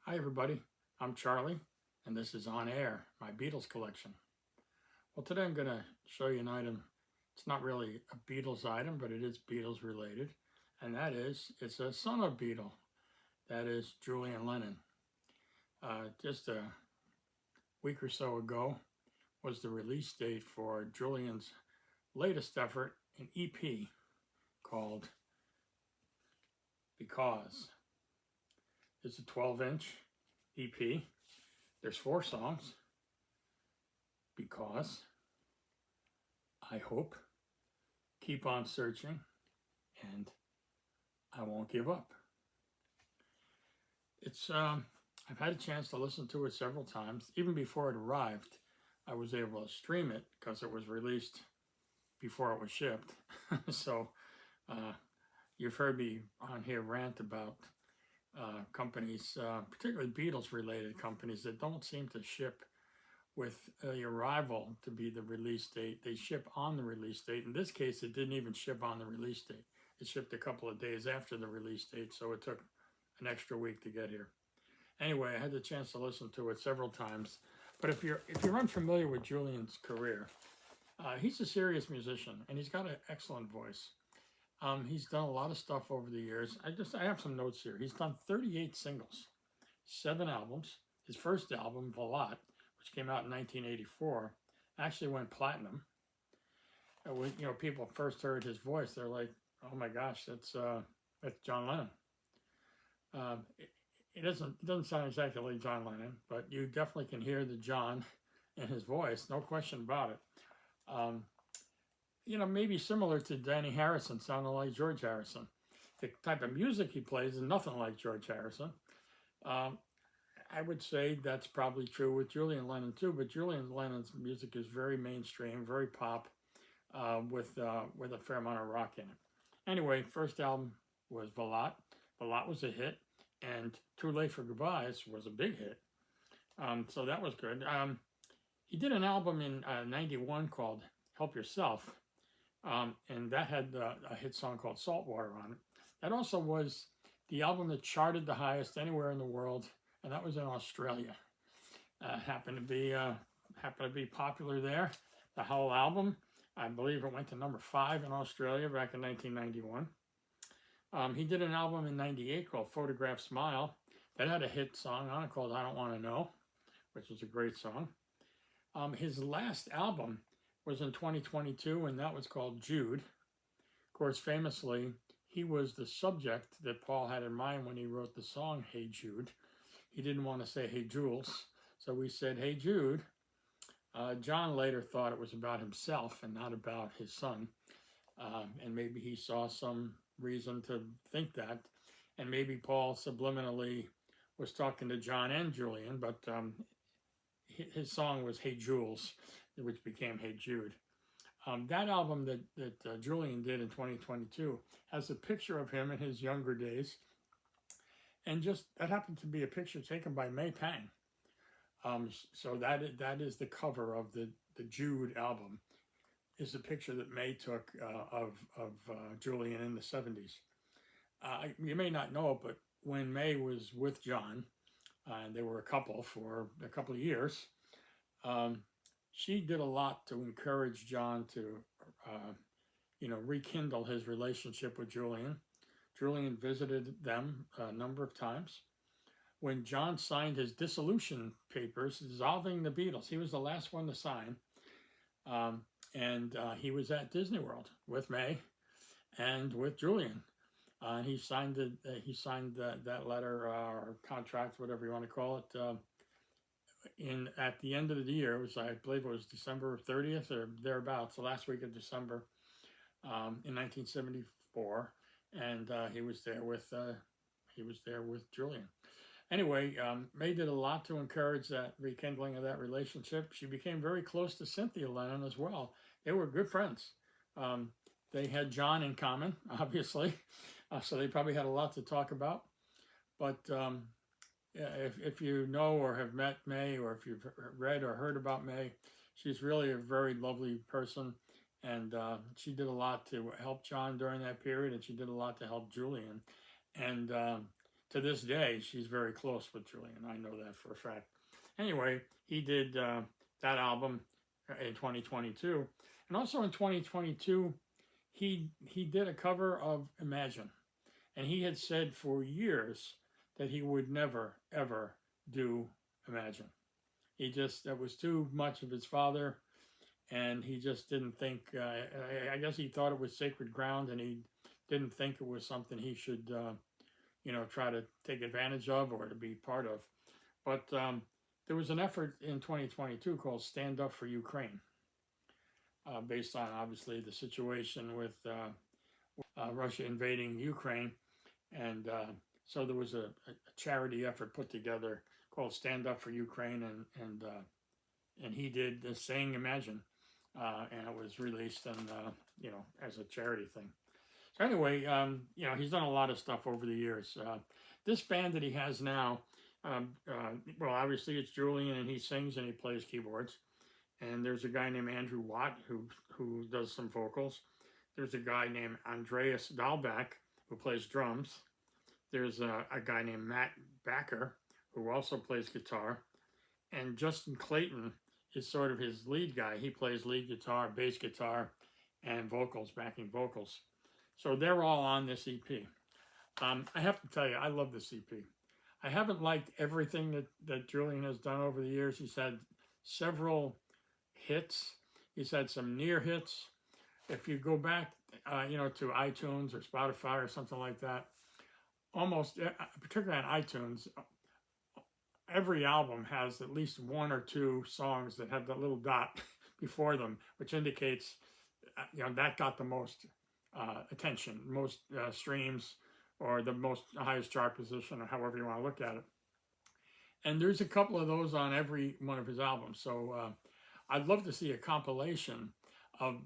Hi, everybody. I'm Charlie, and this is On Air, my Beatles collection. Well, today I'm going to show you an item. It's not really a Beatles item, but it is Beatles related, and that is it's a son of Beatle. That is Julian Lennon. Just a week or so ago was the release date for Julian's latest effort, an EP called Because. It's a 12-inch EP. There's 4 songs. Because, I hope, keep on searching, and I won't give up. It's I've had a chance to listen to it several times. Even before it arrived, I was able to stream it because it was released before it was shipped. So you've heard me on here rant about companies, particularly Beatles-related companies, that don't seem to ship with the arrival to be the release date. They ship on the release date. In this case, it didn't even ship on the release date. It shipped a couple of days after the release date, so it took an extra week to get here. Anyway, I had the chance to listen to it several times. But if you're unfamiliar with Julian's career, he's a serious musician, and he's got an excellent voice. He's done a lot of stuff over the years. I have some notes here. He's done 38 singles, 7 albums. His first album, Volat, which came out in 1984, actually went platinum. When people first heard his voice, they're like, "Oh my gosh, that's John Lennon." It doesn't sound exactly like John Lennon, but you definitely can hear the John in his voice, no question about it. Maybe similar to Danny Harrison, sounding like George Harrison. The type of music he plays is nothing like George Harrison. I would say that's probably true with Julian Lennon too, but Julian Lennon's music is very mainstream, very pop, with a fair amount of rock in it. Anyway, first album was Volat. Volat was a hit, and Too Late for Goodbyes was a big hit. So that was good. He did an album in '91 called Help Yourself, and that had a hit song called Saltwater on it. That also was the album that charted the highest anywhere in the world, and that was in Australia. Happened to be popular there. The whole album, I believe it went to number 5 in Australia back in 1991. He did an album in '98 called Photograph Smile. That had a hit song on it called I Don't Want to Know, which was a great song. His last album was in 2022, and that was called Jude. Of course, famously, he was the subject that Paul had in mind when he wrote the song Hey Jude. He didn't want to say Hey Jules, so we said Hey Jude. John later thought it was about himself and not about his son, and maybe he saw some reason to think that, and maybe Paul subliminally was talking to John and Julian, but his song was Hey Jules, which became Hey Jude. That album that Julian did in 2022 has a picture of him in his younger days, and just that happened to be a picture taken by May Pang. So that is the cover of the Jude album. Is a picture that May took of Julian in the 70s. You may not know it, but when May was with John, and they were a couple for a couple of years, she did a lot to encourage John to, rekindle his relationship with Julian. Julian visited them a number of times. When John signed his dissolution papers dissolving the Beatles, he was the last one to sign. And he was at Disney World with May and with Julian. He signed that letter or contract, whatever you want to call it, at the end of the year. I believe it was December 30th or thereabouts, the last week of December, in 1974, and he was there with Julian. Anyway, May did a lot to encourage that rekindling of that relationship. She became very close to Cynthia Lennon as well. They were good friends. They had John in common, obviously, so they probably had a lot to talk about. But if you know or have met May, or if you've read or heard about May, she's really a very lovely person, and she did a lot to help John during that period, and she did a lot to help Julian. And to this day, she's very close with Julian. I know that for a fact. Anyway, he did that album in 2022. And also in 2022, he did a cover of Imagine. And he had said for years that he would never, ever do Imagine. That was too much of his father, and he just didn't think, I guess he thought it was sacred ground, and he didn't think it was something he should, try to take advantage of or to be part of. But there was an effort in 2022 called Stand Up for Ukraine, based on, obviously, the situation with Russia invading Ukraine. And so there was a charity effort put together called Stand Up for Ukraine, and he did the Saying Imagine, and it was released and as a charity thing. So anyway, he's done a lot of stuff over the years. This band that he has now, well, obviously it's Julian, and he sings and he plays keyboards. And there's a guy named Andrew Watt who does some vocals. There's a guy named Andreas Dahlbach who plays drums. There's a guy named Matt Backer who also plays guitar. And Justin Clayton is sort of his lead guy. He plays lead guitar, bass guitar, and vocals, backing vocals. So they're all on this EP. I have to tell you, I love this EP. I haven't liked everything that Julian has done over the years. He's had several hits. He's had some near hits. If you go back, to iTunes or Spotify or something like that, almost, particularly on iTunes, every album has at least one or two songs that have that little dot before them, which indicates, that got the most attention, most streams, or the highest chart position, or however you want to look at it. And there's a couple of those on every one of his albums. So I'd love to see a compilation of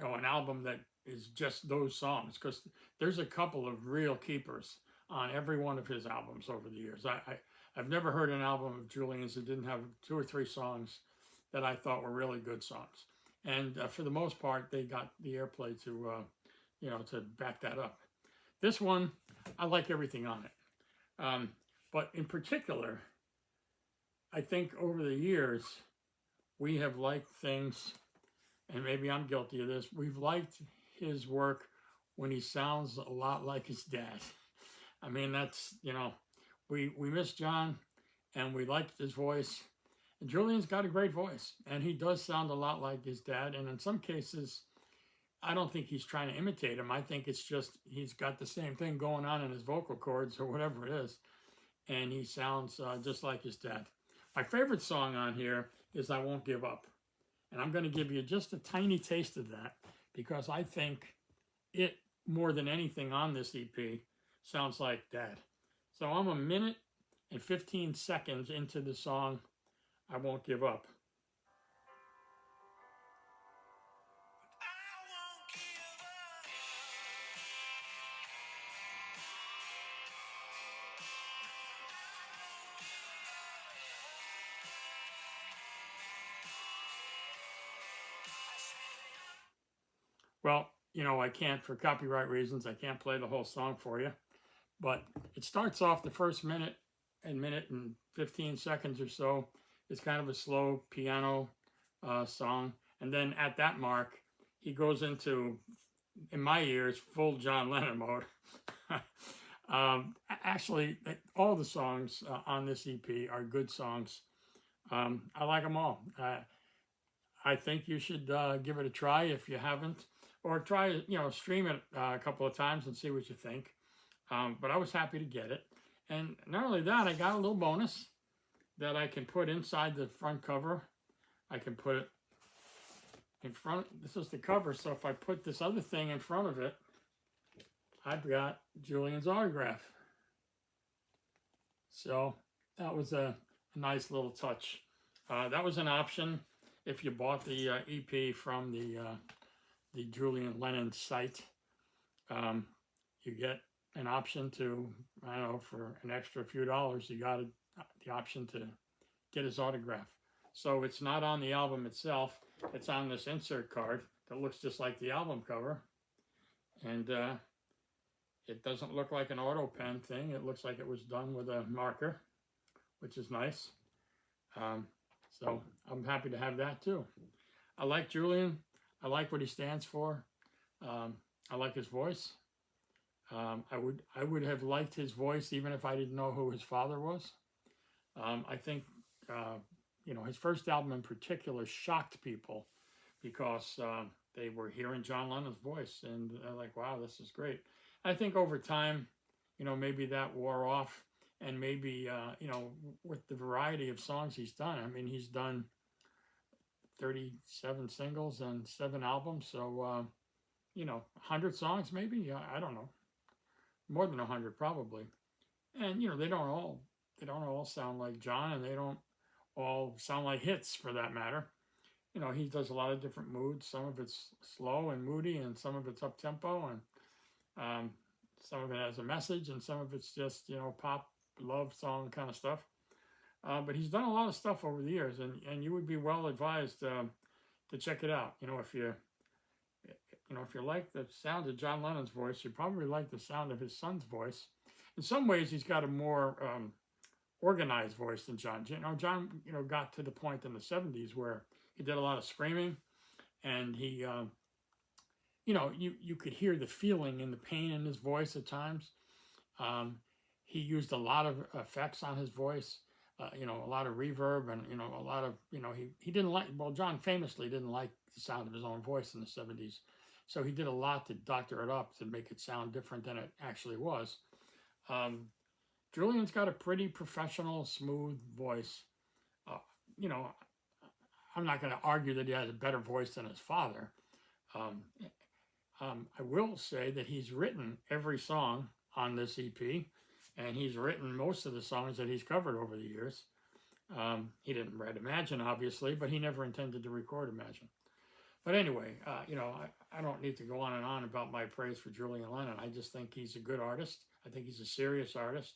an album that is just those songs, because there's a couple of real keepers on every one of his albums over the years. I've never heard an album of Julian's that didn't have 2 or 3 songs that I thought were really good songs. And for the most part, they got the airplay to back that up. This one, I like everything on it. But in particular, I think over the years, we have liked things, and maybe I'm guilty of this, we've liked his work when he sounds a lot like his dad. I mean, that's, we miss John, and we liked his voice. And Julian's got a great voice, and he does sound a lot like his dad. And in some cases, I don't think he's trying to imitate him. I think it's just he's got the same thing going on in his vocal cords or whatever it is, and he sounds just like his dad. My favorite song on here is I Won't Give Up. And I'm going to give you just a tiny taste of that, because I think it, more than anything on this EP, sounds like Dad. So I'm 1 minute and 15 seconds into the song, I Won't Give Up. Well, I can't, for copyright reasons, I can't play the whole song for you. But it starts off the first minute and 15 seconds or so. It's kind of a slow piano song. And then at that mark, he goes into, in my ears, full John Lennon mode. Actually, all the songs on this EP are good songs. I like them all. I think you should give it a try if you haven't. Or try, stream it a couple of times and see what you think. But I was happy to get it. And not only that, I got a little bonus that I can put inside the front cover. I can put it in front. This is the cover, so if I put this other thing in front of it, I've got Julian's autograph. So that was a nice little touch. That was an option if you bought the EP from the Julian Lennon site. You get an option to, for an extra few dollars, you got the option to get his autograph. So it's not on the album itself, it's on this insert card that looks just like the album cover. And It doesn't look like an auto pen thing. It looks like it was done with a marker, which is nice. Um, so I'm happy to have that too. I like Julian. I like what he stands for. Um, I like his voice. I would have liked his voice even if I didn't know who his father was. I think uh, his first album in particular shocked people because they were hearing John Lennon's voice and they're like, wow, this is great. I think over time, maybe that wore off, and maybe with the variety of songs he's done. I mean, he's done 37 singles and 7 albums, so 100 songs maybe. I don't know, more than 100 probably. And they don't all sound like John, and they don't all sound like hits for that matter. He does a lot of different moods. Some of it's slow and moody, and some of it's up tempo, and some of it has a message, and some of it's just pop love song kind of stuff. But he's done a lot of stuff over the years, and you would be well advised to check it out. If you like the sound of John Lennon's voice, you probably like the sound of his son's voice. In some ways, he's got a more organized voice than John. John, got to the point in the 70s where he did a lot of screaming, and he, you could hear the feeling and the pain in his voice at times. He used a lot of effects on his voice, a lot of reverb, and a lot of he didn't like. Well, John famously didn't like the sound of his own voice in the 70s, so he did a lot to doctor it up to make it sound different than it actually was. Julian's got a pretty professional, smooth voice. Uh, you know, I'm not going to argue that he has a better voice than his father. Um, I will say that he's written every song on this EP, and he's written most of the songs that he's covered over the years. He didn't write Imagine, obviously, but he never intended to record Imagine. But anyway, I don't need to go on and on about my praise for Julian Lennon. I just think he's a good artist. I think he's a serious artist.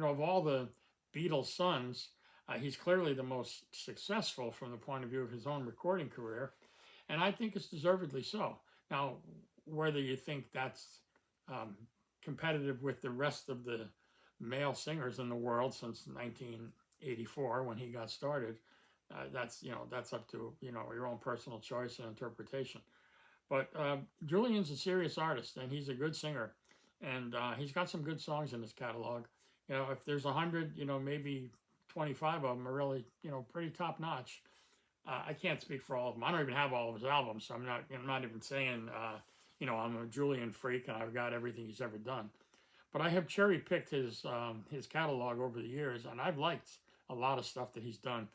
Of all the Beatles' sons, he's clearly the most successful from the point of view of his own recording career, and I think it's deservedly so. Now, whether you think that's competitive with the rest of the male singers in the world since 1984 when he got started, that's up to your own personal choice and interpretation. But Julian's a serious artist, and he's a good singer, and he's got some good songs in his catalog. If there's 100, maybe 25 of them are really pretty top notch. I can't speak for all of them. I don't even have all of his albums, so I'm not even saying I'm a Julian freak and I've got everything he's ever done. But I have cherry picked his catalog over the years, and I've liked a lot of stuff that he's done,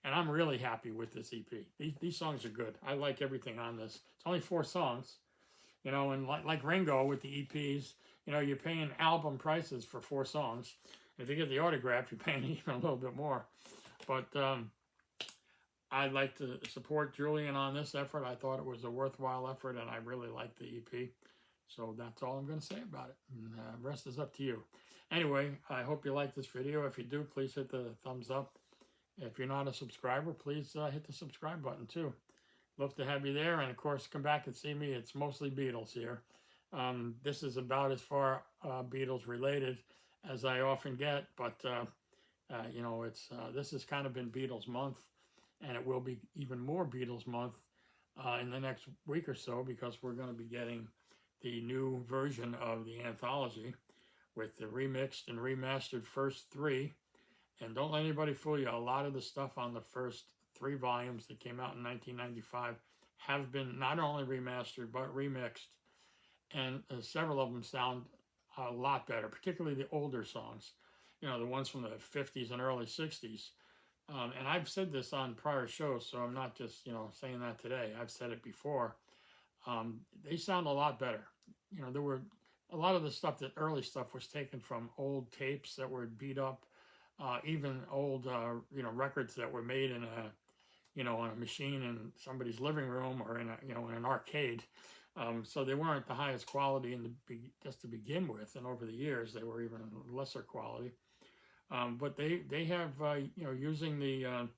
and I'm really happy with this EP. These songs are good. I like everything on this. It's only 4 songs, and like Ringo with the EPs, you're paying album prices for 4 songs. If you get the autograph, you're paying even a little bit more. But I'd like to support Julian on this effort. I thought it was a worthwhile effort, and I really liked the EP. So that's all I'm going to say about it. And the rest is up to you. Anyway, I hope you like this video. If you do, please hit the thumbs up. If you're not a subscriber, please hit the subscribe button too. Love to have you there. And of course, come back and see me. It's mostly Beatles here. This is about as far Beatles related as I often get. But, this has kind of been Beatles month. And it will be even more Beatles month in the next week or so, because we're going to be getting the new version of the anthology with the remixed and remastered first 3. And don't let anybody fool you. A lot of the stuff on the first 3 volumes that came out in 1995 have been not only remastered, but remixed. And several of them sound a lot better, particularly the older songs, the ones from the 50s and early 60s. And I've said this on prior shows, so I'm not just, saying that today. I've said it before. They sound a lot better. There were a lot of the stuff, that early stuff, was taken from old tapes that were beat up, even old, records that were made in on a machine in somebody's living room or in an arcade. So they weren't the highest quality just to begin with, and over the years they were even lesser quality. But they have, using the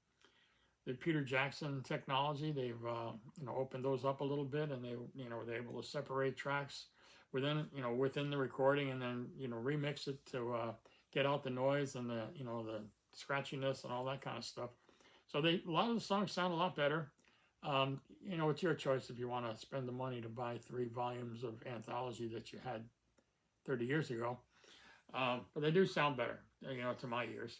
Peter Jackson technology, they've, opened those up a little bit, and they're able to separate tracks within the recording, and then remix it to get out the noise and the scratchiness and all that kind of stuff. So a lot of the songs sound a lot better. It's your choice if you want to spend the money to buy 3 volumes of anthology that you had 30 years ago. But they do sound better, to my ears.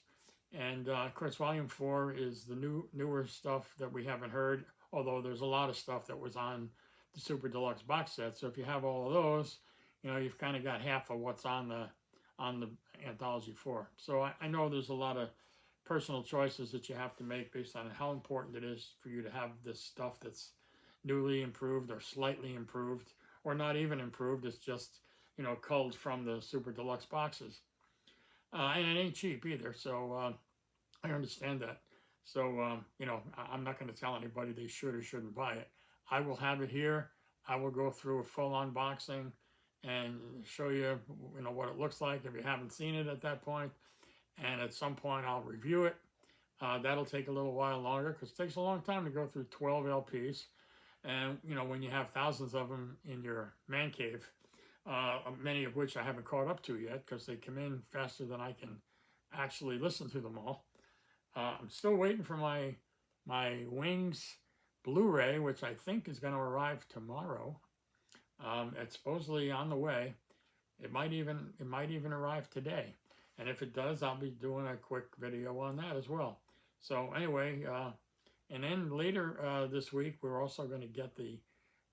And of course, Volume 4 is the newer stuff that we haven't heard, although there's a lot of stuff that was on the Super Deluxe box set. So if you have all of those, you've kind of got half of what's on the Anthology 4. So I know there's a lot of personal choices that you have to make based on how important it is for you to have this stuff that's newly improved or slightly improved or not even improved. It's just, culled from the Super Deluxe boxes. And it ain't cheap either, so I understand that. So, I'm not going to tell anybody they should or shouldn't buy it. I will have it here. I will go through a full unboxing and show you, what it looks like if you haven't seen it at that point. And at some point, I'll review it. That'll take a little while longer because it takes a long time to go through 12 LPs. And, when you have thousands of them in your man cave, many of which I haven't caught up to yet because they come in faster than I can actually listen to them all. I'm still waiting for my Wings Blu-ray, which I think is going to arrive tomorrow. It's supposedly on the way. It might even arrive today. And if it does, I'll be doing a quick video on that as well. So anyway, and then later this week, we're also going to get the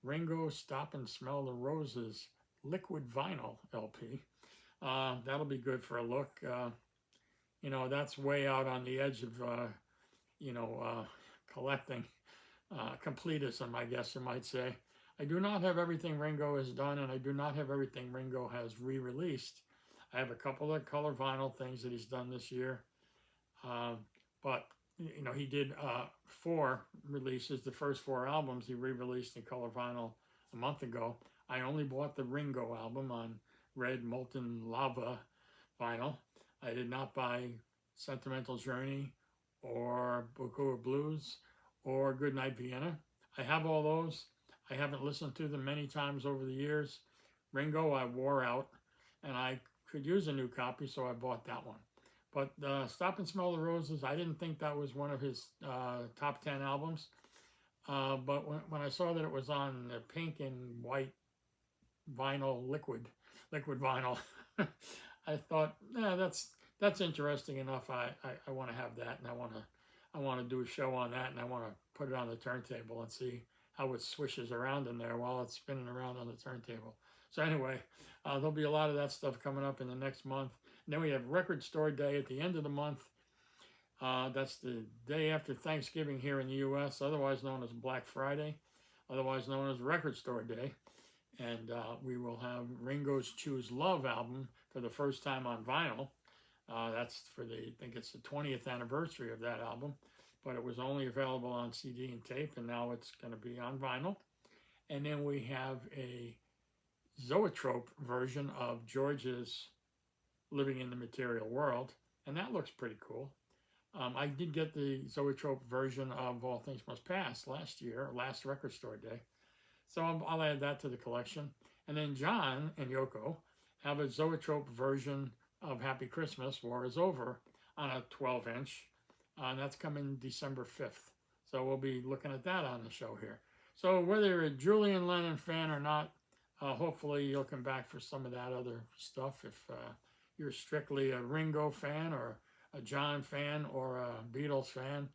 Ringo Stop and Smell the Roses liquid vinyl LP. That'll be good for a look. That's way out on the edge of, collecting completism, I guess you might say. I do not have everything Ringo has done, and I do not have everything Ringo has re-released. I have a couple of color vinyl things that he's done this year. But, he did 4 releases. The first 4 albums he re-released in color vinyl a month ago. I only bought the Ringo album on red molten lava vinyl. I did not buy Sentimental Journey or Bucco Blues or Goodnight Vienna. I have all those. I haven't listened to them many times over the years. Ringo I wore out, and I could use a new copy, so I bought that one. But Stop and Smell the Roses, I didn't think that was one of his top 10 albums. But when I saw that it was on the pink and white vinyl, liquid vinyl, I thought, that's interesting enough. I want to have that, and I want to do a show on that, and I want to put it on the turntable and see how it swishes around in there while it's spinning around on the turntable. So anyway, there'll be a lot of that stuff coming up in the next month. And then we have Record Store Day at the end of the month. That's the day after Thanksgiving here in the U.S., otherwise known as Black Friday, otherwise known as Record Store Day. And we will have Ringo's Choose Love album for the first time on vinyl. That's for I think it's the 20th anniversary of that album, but it was only available on CD and tape, and now it's going to be on vinyl. And then we have a Zoetrope version of George's Living in the Material World, and that looks pretty cool. I did get the Zoetrope version of All Things Must Pass last Record Store Day. So I'll add that to the collection. And then John and Yoko have a Zoetrope version of Happy Christmas, War Is Over, on a 12-inch. And that's coming December 5th. So we'll be looking at that on the show here. So whether you're a Julian Lennon fan or not, hopefully you'll come back for some of that other stuff. If you're strictly a Ringo fan or a John fan or a Beatles fan,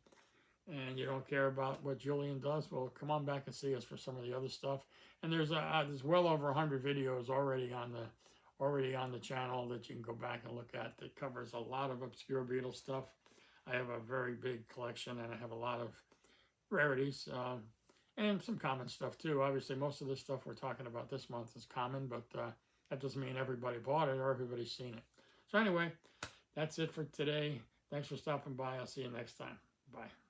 and you don't care about what Julian does, well, come on back and see us for some of the other stuff. And there's well over 100 videos already on the channel that you can go back and look at that covers a lot of obscure Beatles stuff. I have a very big collection, and I have a lot of rarities and some common stuff too. Obviously, most of the stuff we're talking about this month is common, but that doesn't mean everybody bought it or everybody's seen it. So anyway, that's it for today. Thanks for stopping by. I'll see you next time. Bye.